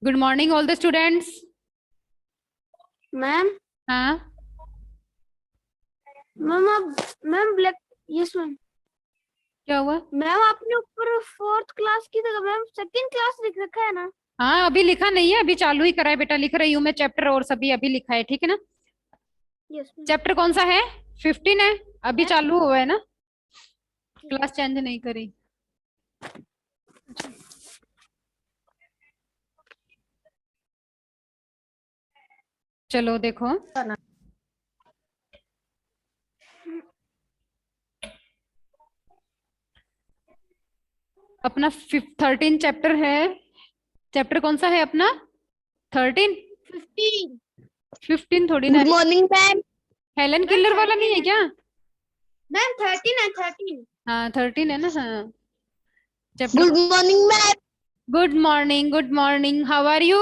Good morning all the students. Ma'am हाँ, ma'am आप ma'am black yes ma'am क्या हुआ? मैम आपने ऊपर फोर्थ क्लास की जगह मैम सेकंड क्लास लिख रखा है ना। हाँ, अभी लिखा नहीं है, अभी चालू ही करा है बेटा। लिख रही हूँ मैं चैप्टर और सभी अभी लिखा है, ठीक है ना। Yes ma'am. चैप्टर कौन सा है? 15 है, अभी मैम चालू हुआ है ना। ठीक है। क्लास चेंज नहीं करी। चलो देखो, अपना 13 चैप्टर है। चैप्टर कौन सा है अपना? 13। 15 15 थोड़ी ना गुड है। Morning ma'am. Helen ma'am killer वाला नहीं 13 है है क्या? मैम 13 है 13। हाँ, 13 है ना। हाँ, chapter. Good morning ma'am. Good morning, good morning, how are you?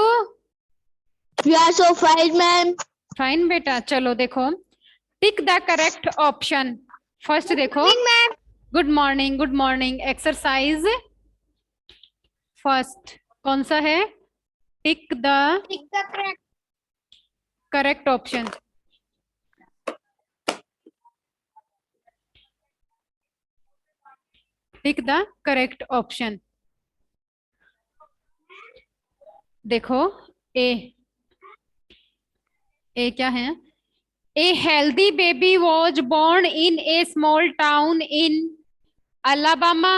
We are so fine ma'am. Fine बेटा। चलो देखो, tick the correct option. First good देखो। Morning ma'am. Good morning, good morning. Exercise first कौन सा है? Tick the tick the correct. Correct option. Tick the correct option. देखो, A. A क्या है? A healthy baby was born in a small town in Alabama,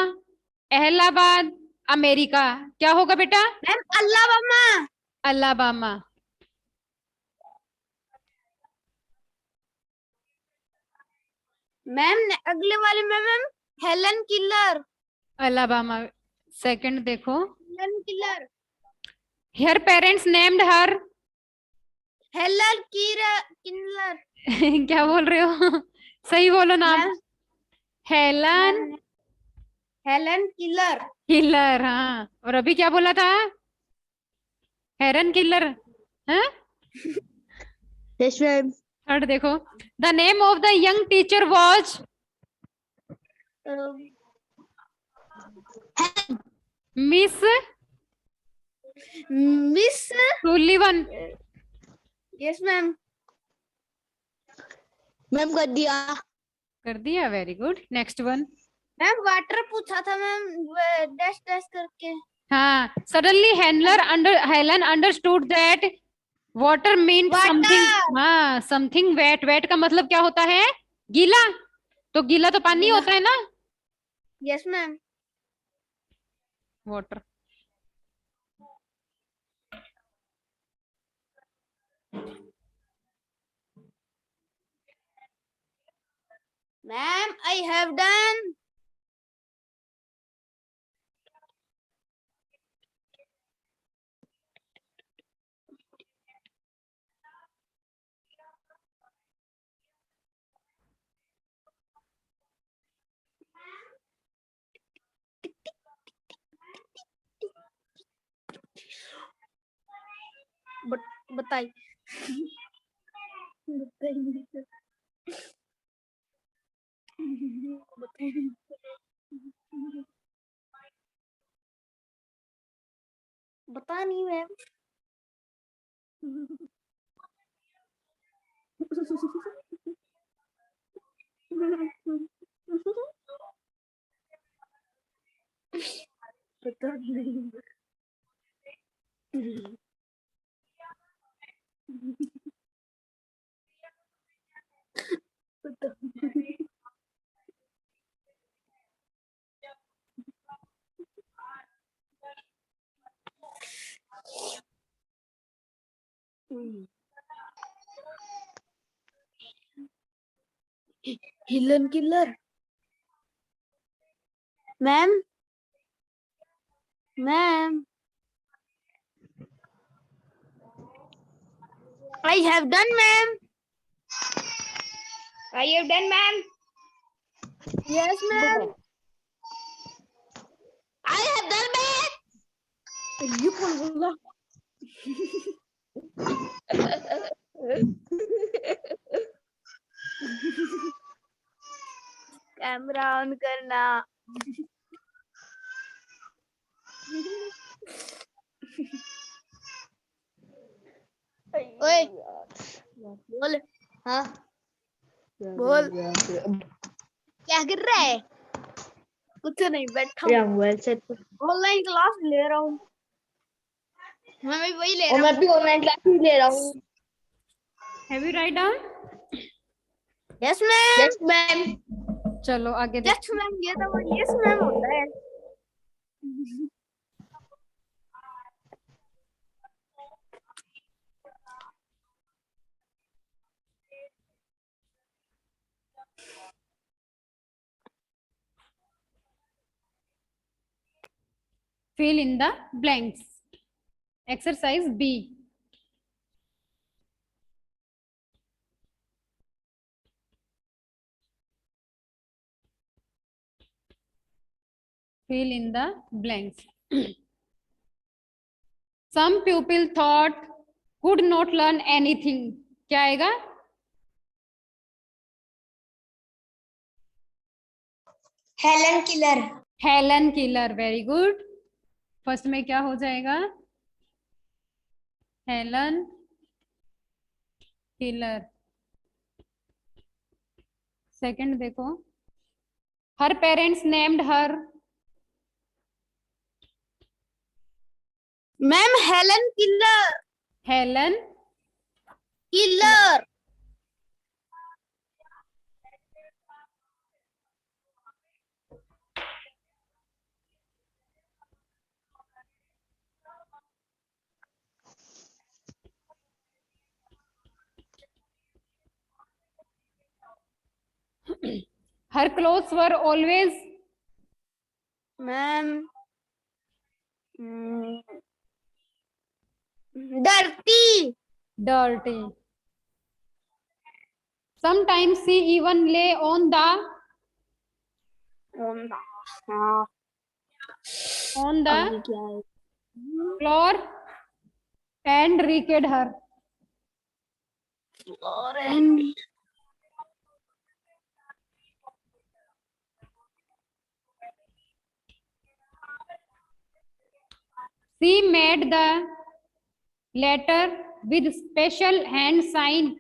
Allahabad, America. क्या होगा बेटा? Ma'am अल्लाह मामा। अलाबामा। मैम अगले वाले में ma'am Helen Keller. Alabama. Second देखो, हेलन किलर। हर parents named her. Helen Keller. क्या बोल रहे हो? सही बोलो नाम। Ma'am Helen ma'am Helen Keller. Keller. हाँ, और अभी क्या बोला था? Helen Keller. हाँ। Yes ma'am. थर्ड देखो, the name of the young teacher was Miss Miss. Sullivan. Yes ma'am. Ma'am कर दिया। कर दिया, very good. Next one. Ma'am water पूछा था मैम डैश डैश करके। हाँ, suddenly Helen understood that water meant something. Water. हाँ, समथिंग वेट। वेट का मतलब क्या होता है? गीला। तो गीला तो पानी गीला। होता है ना। Yes ma'am. Water. Ma'am I have done. बताइए। बता नहीं मैम। बता नहीं। बता नहीं। Helen Keller. Ma'am ma'am I have done ma'am. I have done ma'am. Yes ma'am. I have done ma'am. ये कौन बोला? कैमरा ऑन करना। बोल। हाँ बोल। क्या कर रहा है? कुछ नहीं, बैठा मोबाइल सेट पर। ऑनलाइन क्लास ले रहा हूँ। मैं भी वही ले और रहा मैं भी ऑनलाइन क्लास ही ले रहा हूँ। Have you write down? Yes ma'am. Yes ma'am. चलो आगे यस देखो। मैम, ये तो यस मैम होता है। Fill in the blanks. Exercise B. Fill in the blanks. Some people thought could not learn anything. क्या आएगा? Helen Keller. Helen Keller, very good. First में क्या हो जाएगा? Helen Keller. सेकंड देखो, her parents named her. Ma'am Helen Keller. Helen Keller. her clothes were always ma'am dirty. dirty. Sometimes she even lay on the हाँ, अभी क्या है? floor and reached her. Orange. She made the letter with special hand sign.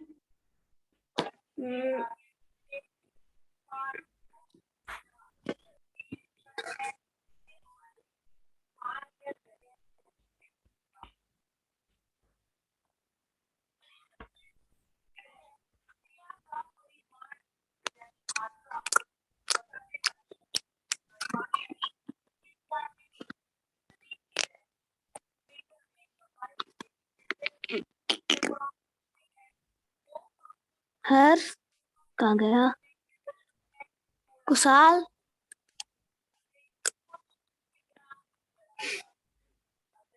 हर कहाँ गया? कुशाल।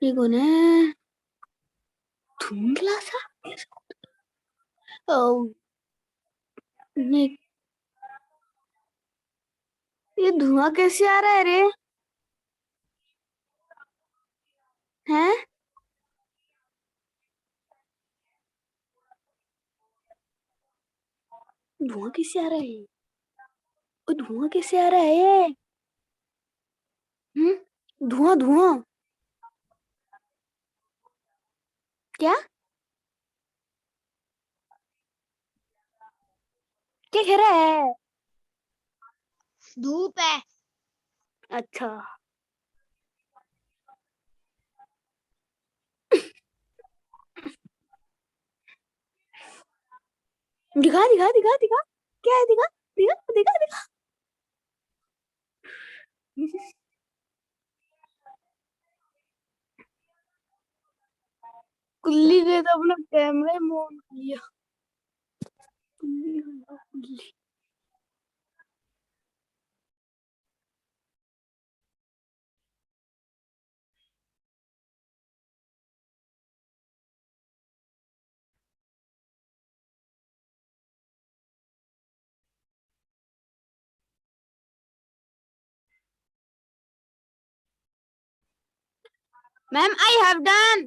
ये कौन है? धुंधला सा। ओ, ये धुआं कैसे आ रहा है रे? हैं? धुआं कैसे आ रहा है? ओ, धुआं कैसे आ रहा है? धुआं धुआं क्या? क्या कह रहा है? धूप है। अच्छा, दिखा दिखा दिखा दिखा। क्या है? दिखा दिखा दिखा दिखा। कुल्ली ने तो अपना कैमरा ऑन किया। कुल्ली। Ma'am, I have done.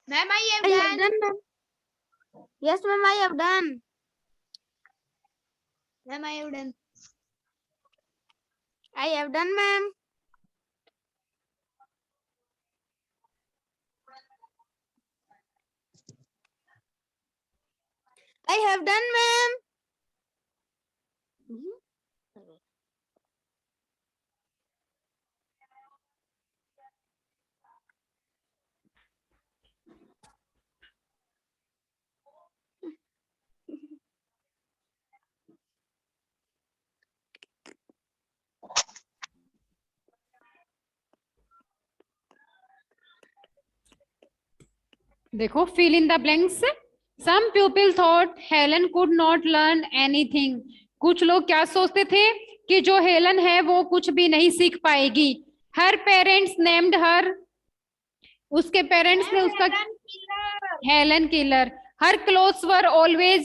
Ma'am I have I have done. done, ma'am. Yes, ma'am, I have done. Ma'am I have done. I have done, ma'am. I have done, ma'am. देखो, fill in the blanks. Some people thought Helen could not learn anything. कुछ लोग क्या सोचते थे कि जो Helen है वो कुछ भी नहीं सीख पाएगी. Her parents named her. उसके पेरेंट्स ने उसका Helen Keller. Her clothes were always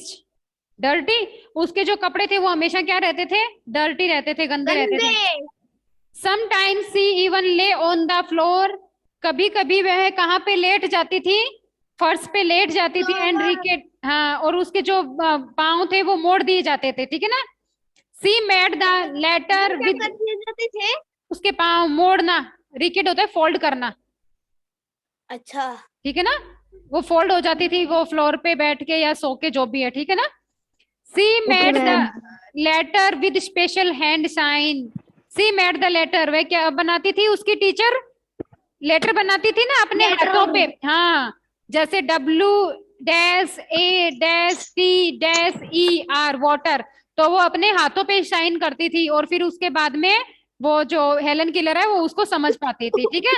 dirty. उसके जो कपड़े थे वो हमेशा क्या रहते थे? Dirty रहते थे, गंदे रहते थे. Sometimes she even lay on the floor. कभी कभी वह कहाँ पे लेट जाती थी? फर्श पे लेट जाती थी. एंड रिकेट, हाँ, और उसके जो पाँव थे वो मोड़ दिए जाते थे. ठीक है ना? She made the letter with. जाते थे. उसके पाँव मोड़ना. रिकेट होता है फोल्ड करना. अच्छा. ठीक है ना? वो फोल्ड हो जाती थी वो फ्लोर पे बैठ के या सो के, जो भी है. ठीक है ना? She made the letter with special hand sign. She made the letter. वह क्या बनाती थी? उसकी टीचर लेटर बनाती थी ना अपने हाथों पे. हाँ, जैसे WA-T-E-R वाटर, तो वो अपने हाथों पे साइन करती थी और फिर उसके बाद में वो जो हेलन किलर है वो उसको समझ पाती थी. ठीक है?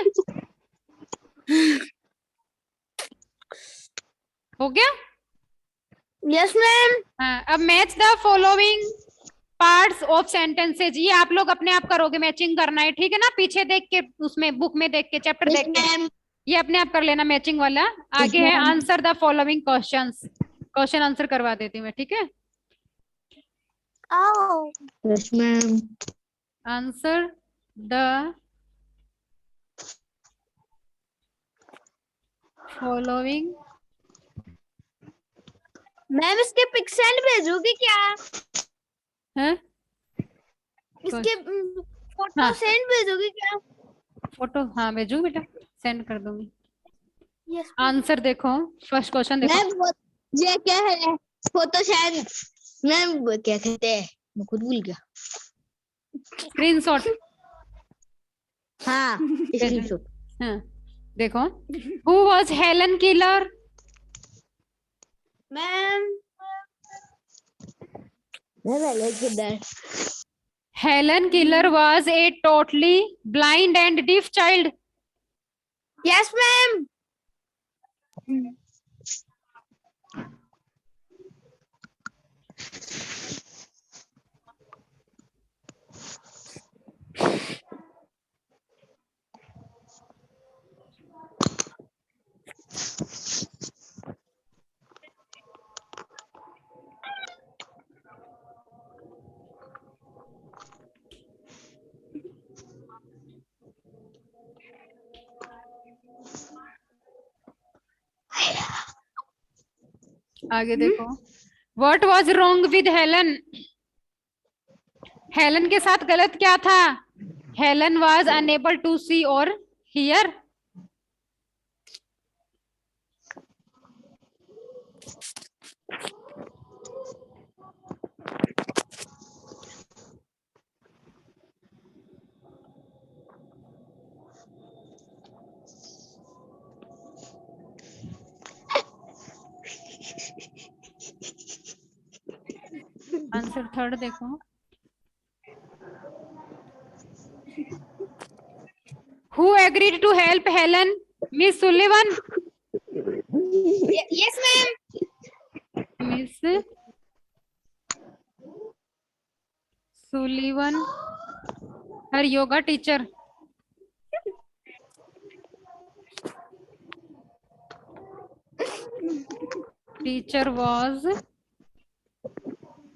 हो गया? Yes ma'am. हाँ, अब match the following parts of sentences. ये आप लोग अपने आप करोगे, मैचिंग करना है. ठीक है ना? पीछे देख के, उसमें बुक में देख के, चैप्टर देख के ये अपने आप कर लेना मैचिंग वाला. आगे है answer the following questions. Question answer करवा देती हूँ मैं. ठीक है? Yes ma'am. Answer the following. Ma'am इसके पिक्सेल भेजोगी क्या? है इसके फोटो हाँ. सेंड भेजोगी क्या? फोटो, हाँ, भेजू बेटा, सेंड कर दूंगी. यस. आंसर देखो, फर्स्ट क्वेश्चन देखो. मैम ये क्या है? Photo send. मैम क्या कहते हैं? मैं खुद भूल गया. स्क्रीनशॉट. हाँ, स्क्रीनशॉट. हाँ, देखो. Who was Helen killer? Ma'am Helen Keller was a totally blind and deaf child. Yes ma'am. आगे देखो. What was wrong with Helen? Helen के साथ गलत क्या था? Helen was unable to see or hear. Answer third देखो. Who agreed to help Helen? Miss Sullivan. Yes ma'am. Miss Sullivan, her yoga teacher. Teacher was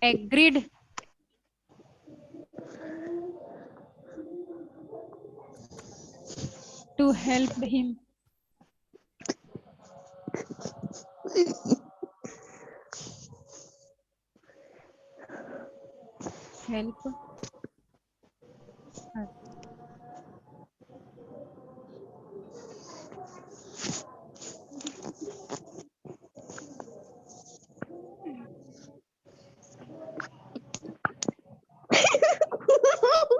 agreed to help him. Help.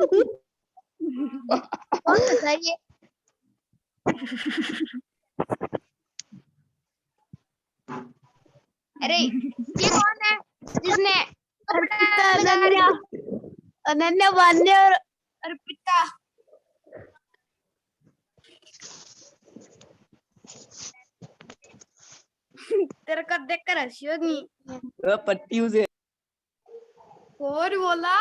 कौन बताइए? अरे ये कौन है जिसने अर्पिता, लगा अनन्या, रही? अनन्या बान्य और अर्पिता। तेरे को देख कर हंसी होगी। पट्टी उसे और बोला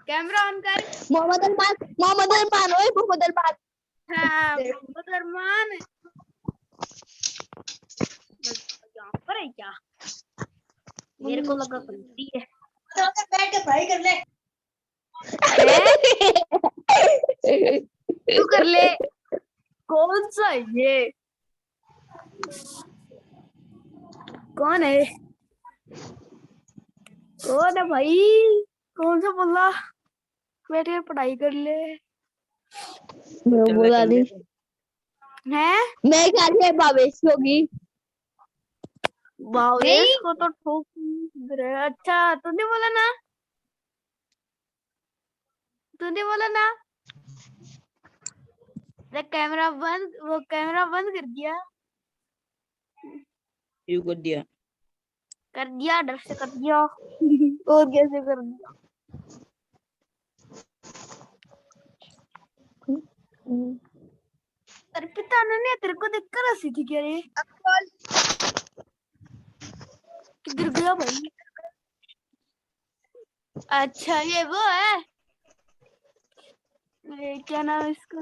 कैमरा ऑन कर। मोहम्मद अरमान, मोहम्मद अरमान, ओए मोहम्मद अरमान। हाँ, मोहम्मद अरमान यहाँ पर है क्या? मेरे को लगा गलती है। बैठ के भाई कर ले। तू कर ले। कौन सा है ये? कौन है? कौन है भाई? कौन सा बोला? बैठ के पढ़ाई कर ले। मैं बोला नहीं। हैं? मैं क्या है भावेश होगी। भावेश को तो ठोक रहे। अच्छा, तूने बोला ना? तूने बोला ना? कैमरा बंद, वो कैमरा बंद कर दिया। यू कर दिया। कर दिया, डर से कर दिया। और कैसे कर दिया? अर्पिता ने तेरे को देखकर हंसी थी क्या रे? किधर गया भाई? अच्छा, ये वो है। ये क्या नाम है इसका?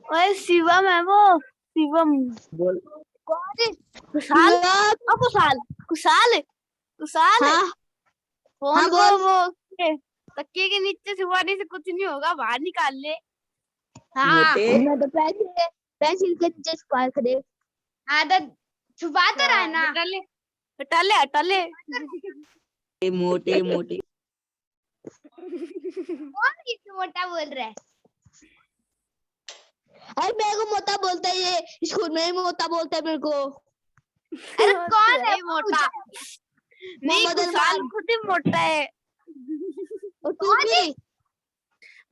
ओए शिवम है वो। शिवम। बोल। कौन है? खुशहाल। खुशहाल। खुशहाल। खुशहाल। हाँ फोन हाँ, को बोल। वो तकिए के नीचे छुपाने से कुछ नहीं होगा, बाहर निकाल ले। हाँ मोटे। मैं तो पेंसिल के नीचे छुपा के दे। आदत छुपा तो रहा है ना। हटा ले, हटा ले, हटा ले। मोटे मोटे कौन किसको मोटा बोल रहा है? अरे मेरे को मोटा बोलता है, ये स्कूल में ही मोटा बोलता है मेरे को। अरे कौन है मोटा? नहीं, मोहम्मद खुशहाल अरमान। खुद ही मोटा है। और तू भी?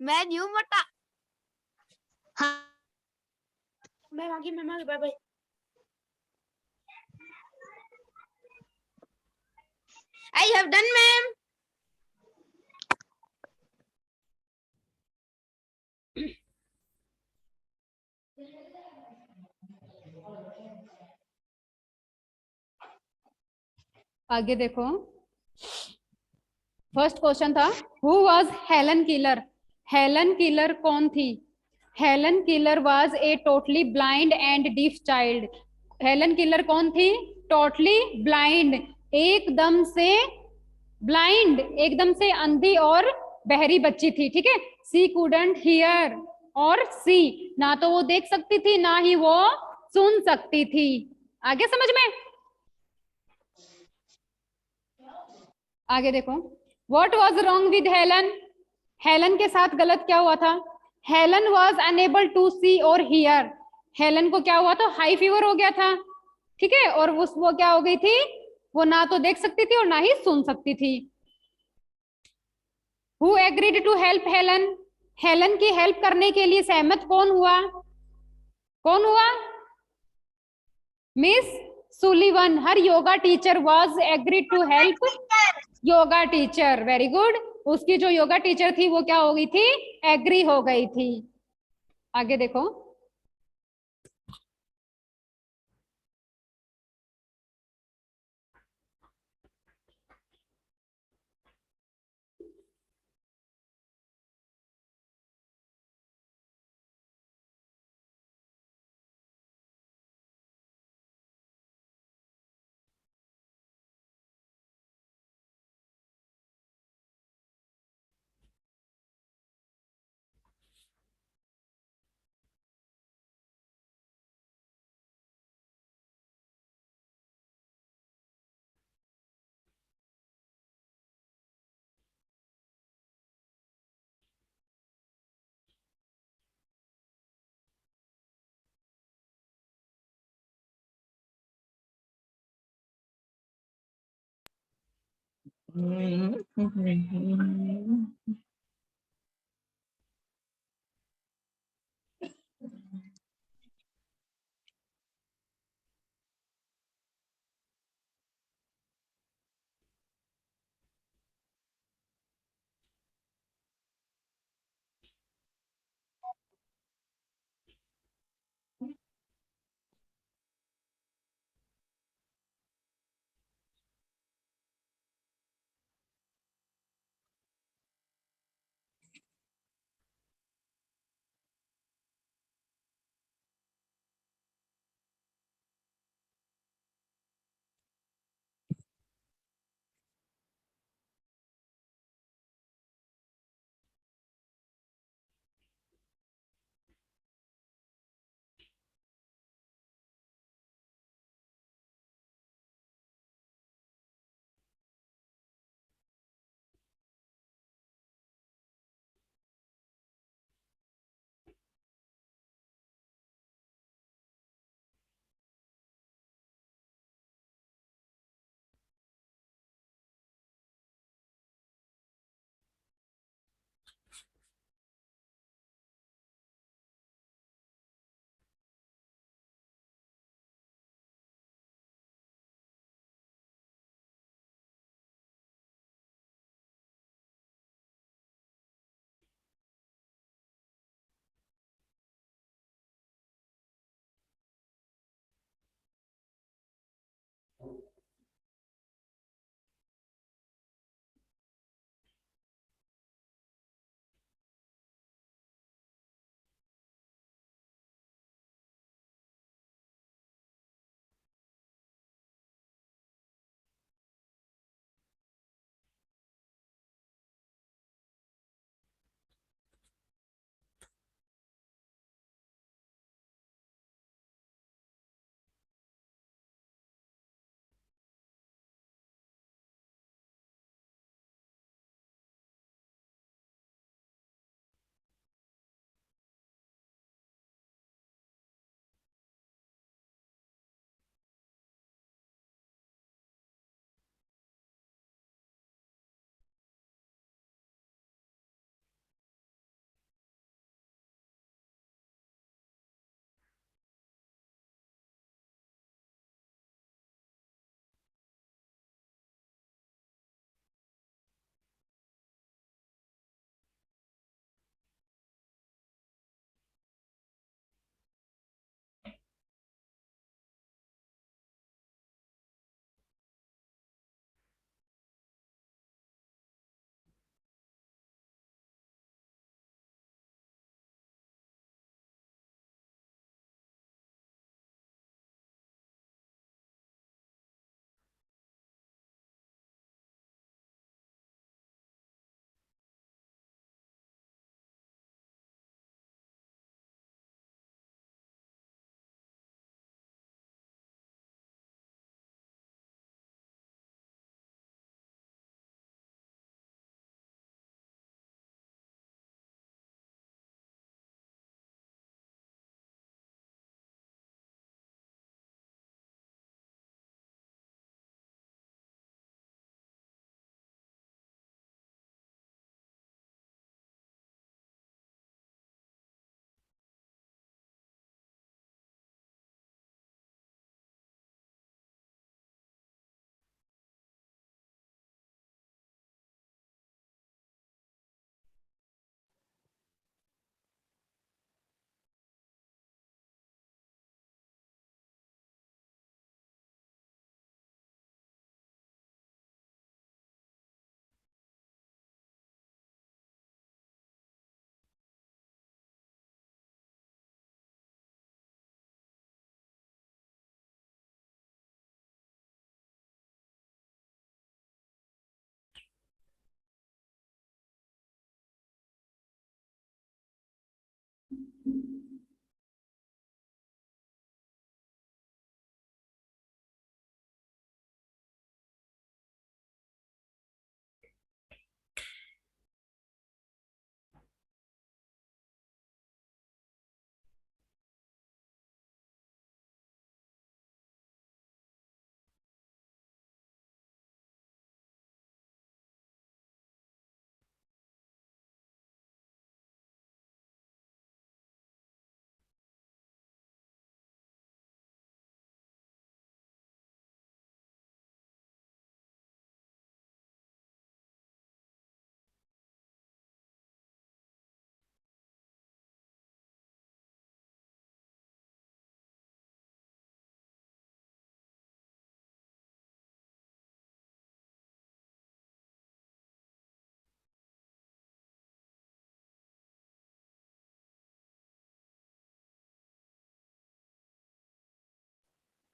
मैं नहीं हूँ मोटा। हाँ मैं आगे, bye bye. I have done, ma'am. आगे देखो, फर्स्ट क्वेश्चन था who was Helen Keller. Helen Keller कौन थी? Helen Keller was a totally blind and deaf child. Helen Keller कौन थी? टोटली ब्लाइंड, एकदम से ब्लाइंड, एकदम से अंधी और बहरी बच्ची थी। ठीक है, सी कुडंट हियर और सी, ना तो वो देख सकती थी ना ही वो सुन सकती थी। आगे समझ में? आगे देखो, what was wrong with Helen. Helen के साथ गलत क्या हुआ था? हेलन वाज अनेबल टू सी और हियर। हेलन को क्या हुआ था? हाई फीवर हो गया था। ठीक है, और वो क्या हो गई थी? वो ना तो देख सकती थी और ना ही सुन सकती थी। Who agreed to help Helen. Helen की हेल्प करने के लिए सहमत कौन हुआ? कौन हुआ? Miss Sullivan, her yoga teacher was agreed to help. Yoga teacher, very good. उसकी जो योगा टीचर थी वो क्या हो गई थी? एग्री हो गई थी। आगे देखो,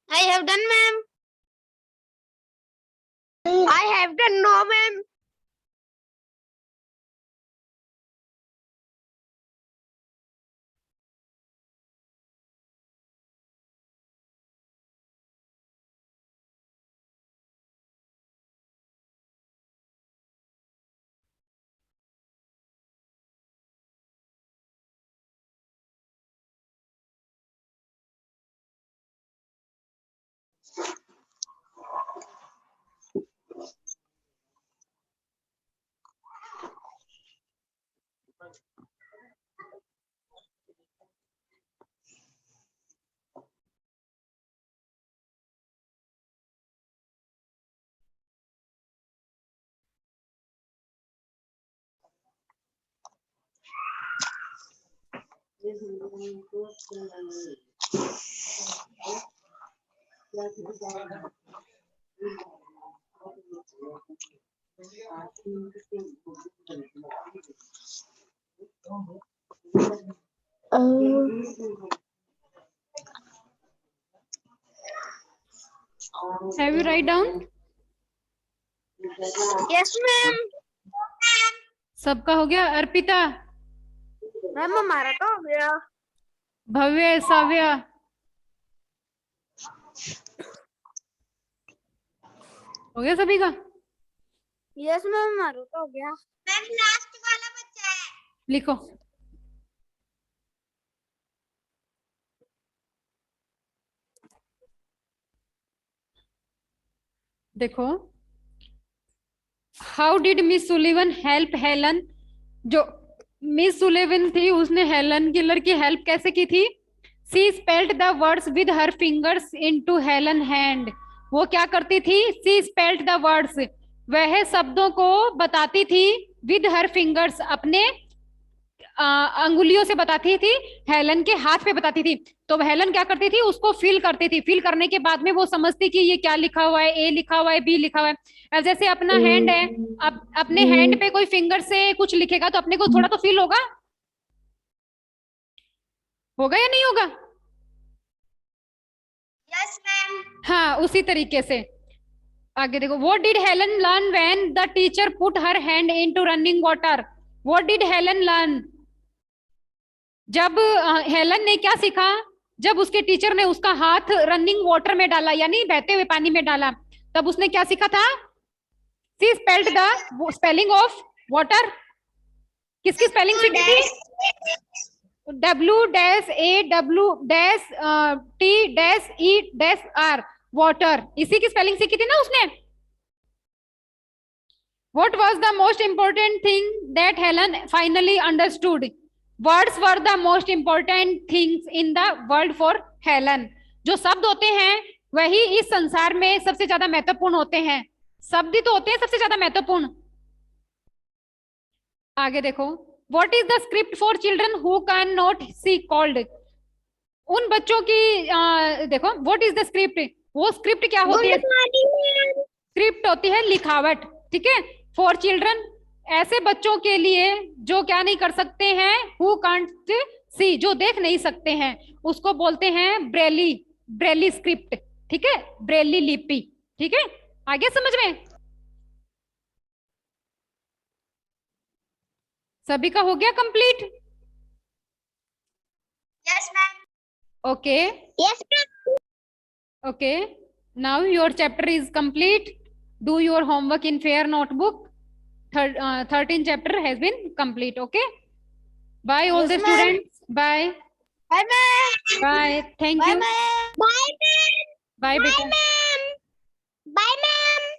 I have done, ma'am. I have done, no, ma'am. Have you write down? Yes, ma'am. सबका हो गया? अर्पिता, मैम हमारा तो हो गया. भव्य, साव्या, हो गया सभी का? यस मैम हमारा तो हो गया. मैम लास्ट वाला बच्चा है. लिखो. देखो, how did Miss Sullivan help Helen? जो मिस सुलिवन थी उसने हेलन किलर की हेल्प कैसे की थी? She spelled the words with her fingers into Helen hand. वो क्या करती थी? सी स्पेल्ड द वर्ड्स, वह शब्दों को बताती थी विद हर फिंगर्स, अपने अंगुलियों से बताती थी, हेलन के हाथ पे बताती थी. तो हेलन क्या करती थी? उसको फिल करती थी. फिल करने के बाद में वो समझती कि ये क्या लिखा हुआ है, ए लिखा हुआ है, बी लिखा हुआ है. अब जैसे अपना हैंड है, अब अपने हैंड पे कोई फिंगर से कुछ लिखेगा तो अपने को थोड़ा तो फील होगा या नहीं होगा? Yes ma'am. हाँ, उसी तरीके से आगे देखो. What did Helen learn when the teacher put her hand into running water? What did Helen learn? जब हेलन ने क्या सीखा? जब उसके टीचर ने उसका हाथ रनिंग वाटर में डाला, यानी बहते हुए पानी में डाला, तब उसने क्या सीखा था? She spelled the spelling of water. किसकी स्पेलिंग सीखी थी? WWT-E-R, water. इसी की स्पेलिंग सीखी थी ना उसने. What was the most important thing that Helen finally understood? Words were the most important things in the world for Helen. जो शब्द होते हैं वही इस संसार में सबसे ज्यादा महत्वपूर्ण होते हैं. शब्द ही तो होते हैं सबसे ज्यादा महत्वपूर्ण. आगे देखो. What is the script for children who cannot see called? उन बच्चों की देखो, what is the script? वो स्क्रिप्ट क्या होती है? स्क्रिप्ट होती है लिखावट. ठीक है. फॉर चिल्ड्रन, ऐसे बच्चों के लिए जो क्या नहीं कर सकते हैं, हु कांट सी, जो देख नहीं सकते हैं, उसको बोलते हैं ब्रेली स्क्रिप्ट. ठीक है, ब्रेली लिपि. ठीक है, आगे समझ में? सभी का हो गया complete? Yes ma'am. Okay. Yes ma'am. Okay, now your chapter is complete. Do your homework in fair notebook. 13 chapter has been complete. Okay. Bye all the students. Bye. Bye ma'am. Bye. Thank you. Bye ma'am. Bye, ma'am. Bye beta. Bye, ma'am.